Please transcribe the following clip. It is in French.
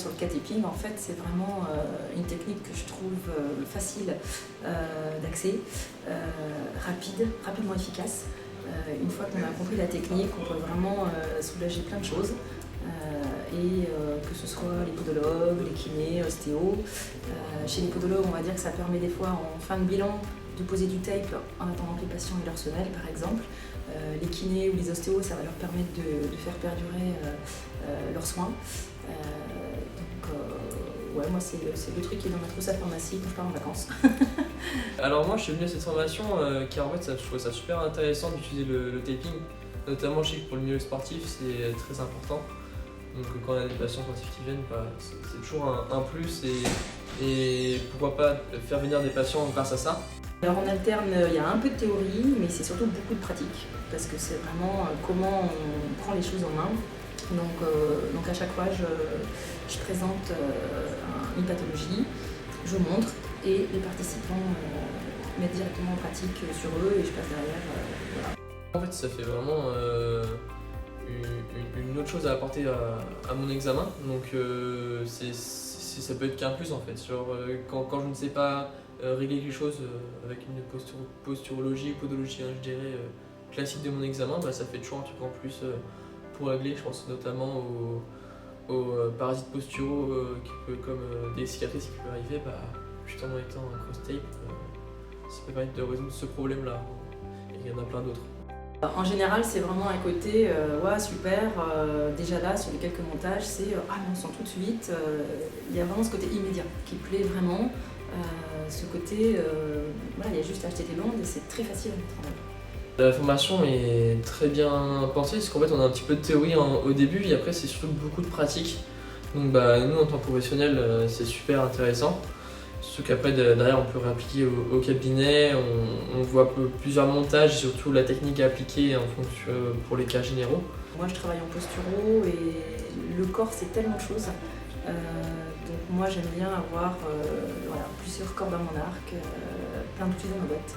sur le K-taping, en fait, c'est vraiment une technique que je trouve facile d'accès, rapidement efficace. Une fois qu'on a compris la technique, on peut vraiment soulager plein de choses. Que ce soit les podologues, les kinés, ostéos. Chez les podologues, on va dire que ça permet des fois en fin de bilan de poser du tape en attendant que les patients aient leur semelle, par exemple. Les kinés ou les ostéos, ça va leur permettre de faire perdurer leurs soins. Ouais, moi c'est le truc qui est dans ma trousse à pharmacie quand je pars en vacances. Alors moi je suis venu à cette formation car en fait je trouvais ça super intéressant d'utiliser le taping, notamment je sais que pour le milieu sportif c'est très important. Donc quand on a des patients sportifs qui viennent, c'est toujours un plus et pourquoi pas faire venir des patients grâce à ça. Alors en alterne, il y a un peu de théorie, mais c'est surtout beaucoup de pratique, parce que c'est vraiment comment on prend les choses en main. Donc à chaque fois, je présente une pathologie, je montre, et les participants mettent directement en pratique sur eux, et je passe derrière. Voilà. En fait, ça fait vraiment une autre chose à apporter à mon examen, donc ça peut être qu'un plus en fait. Quand je ne sais pas régler quelque chose avec une posturologie, podologie, je dirais, classique de mon examen, ça fait toujours un truc en plus pour régler. Je pense notamment aux parasites posturaux comme des cicatrices qui peuvent arriver, juste en mettant un cross-tape, ça peut permettre de résoudre ce problème-là. Et il y en a plein d'autres. En général, c'est vraiment un côté ouais, super, déjà là, sur les quelques montages, c'est ah mais on sent tout de suite, il y a vraiment ce côté immédiat qui plaît vraiment, ce côté, voilà, il y a juste à acheter des bandes et c'est très facile à mettre en œuvre. La formation est très bien pensée parce qu'en fait on a un petit peu de théorie au début et après c'est surtout beaucoup de pratique. Donc nous en tant que professionnels c'est super intéressant. Surtout qu'après derrière on peut réappliquer au cabinet, on voit plusieurs montages, surtout la technique à appliquer en fonction pour les cas généraux. Moi je travaille en posturo et le corps c'est tellement de choses. Donc moi j'aime bien avoir voilà, plusieurs cordes à mon arc, plein d'outils dans ma boîte.